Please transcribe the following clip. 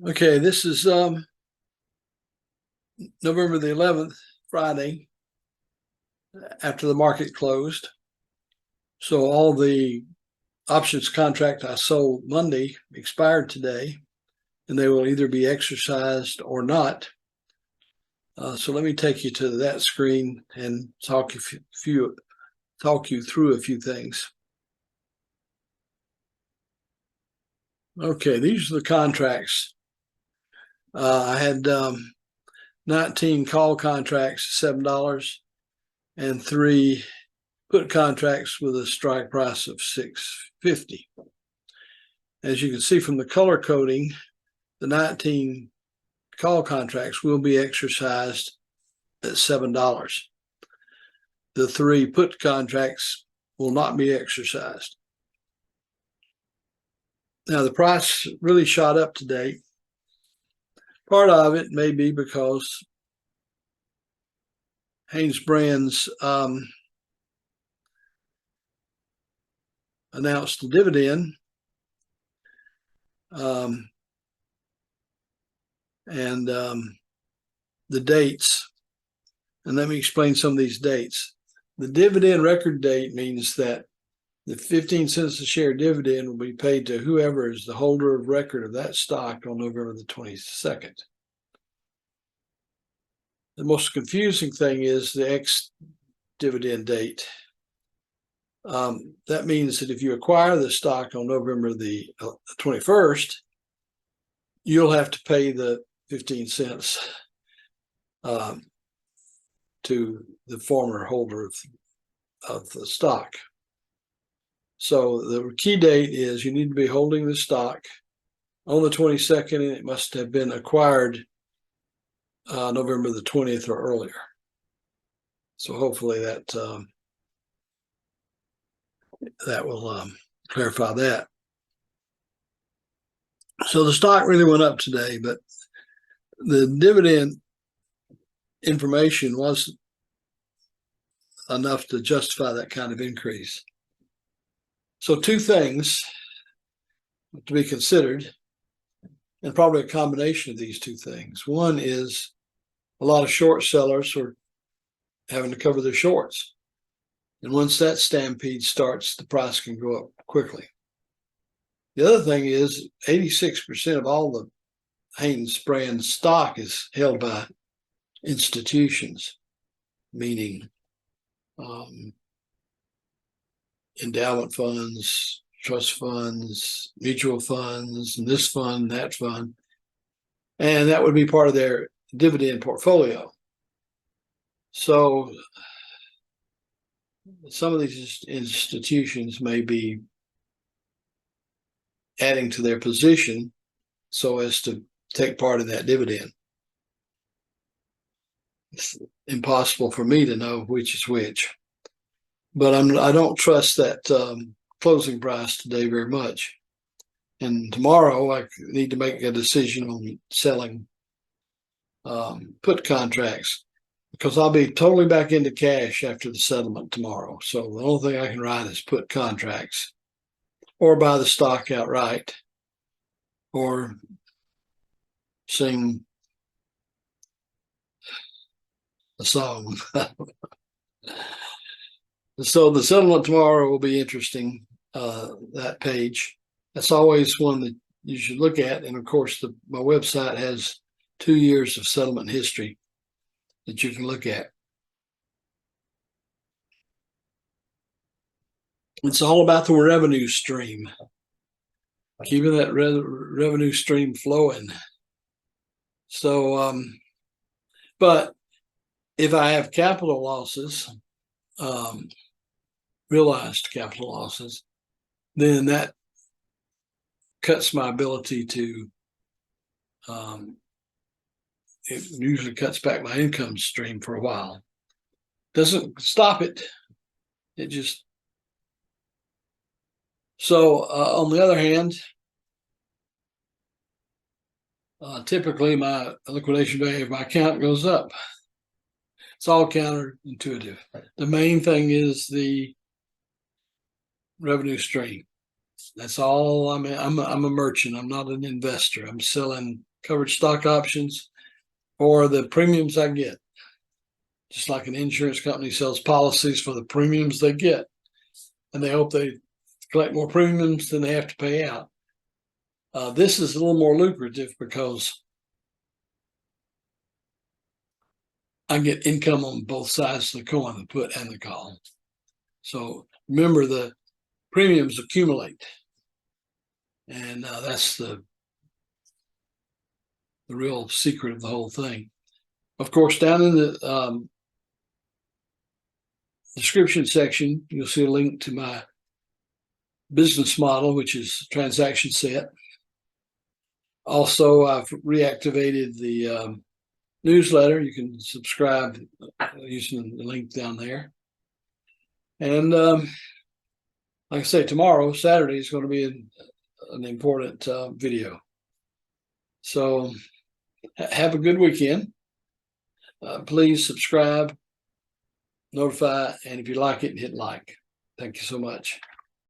Okay, this is November the 11th, Friday, after the market closed. So all the options contract I sold Monday expired today, and they will either be exercised or not. So let me take you to that screen and talk you through a few things. Okay, these are the contracts. I had 19 call contracts, $7, and 3 put contracts with a strike price of $6.50. As you can see from the color coding, the 19 call contracts will be exercised at $7. The 3 put contracts will not be exercised. Now, the price really shot up today. Part of it may be because HanesBrands announced the dividend, and the dates. And let me explain some of these dates. The dividend record date means that the 15 cents a share dividend will be paid to whoever is the holder of record of that stock on November the 22nd. The most confusing thing is the ex-dividend date. That means that if you acquire the stock on November the 21st, you'll have to pay the 15 cents to the former holder of the stock. So the key date is you need to be holding the stock on the 22nd, and it must have been acquired November the 20th or earlier. So hopefully that will clarify that. So the stock really went up today, but the dividend information was enough to justify that kind of increase. So 2 things to be considered, and probably a combination of these 2 things. One is a lot of short sellers are having to cover their shorts. And once that stampede starts, the price can go up quickly. The other thing is 86% of all the HanesBrands stock is held by institutions, meaning endowment funds, trust funds, mutual funds, and this fund, that fund. And that would be part of their dividend portfolio. So some of these institutions may be adding to their position so as to take part in that dividend. It's impossible for me to know which is which, but I don't trust that closing price today very much. And tomorrow I need to make a decision on selling put contracts, because I'll be totally back into cash after the settlement tomorrow. So the only thing I can write is put contracts, or buy the stock outright, or sing a song. So the settlement tomorrow will be interesting. That page, that's always one that you should look at. And of course, my website has 2 years of settlement history that you can look at. It's all about the revenue stream, keeping that revenue stream flowing. So, but if I have capital losses, realized capital losses, then that cuts my ability to, it usually cuts back my income stream for a while. Doesn't stop it. It just, so on the other hand, typically my liquidation value of my account goes up. It's all counterintuitive. The main thing is the revenue stream. That's all. I'm a merchant. I'm not an investor. I'm selling covered stock options for the premiums I get. Just like an insurance company sells policies for the premiums they get, and they hope they collect more premiums than they have to pay out. This is a little more lucrative because I get income on both sides of the coin, the put and the call. So remember, the premiums accumulate, and that's the real secret of the whole thing. Of course, down in the description section, you'll see a link to my business model, which is transaction set. Also, I've reactivated the newsletter. You can subscribe using the link down there. And like I say, tomorrow, Saturday, is going to be an important video. So have a good weekend. Please subscribe, notify, and if you like it, hit like. Thank you so much.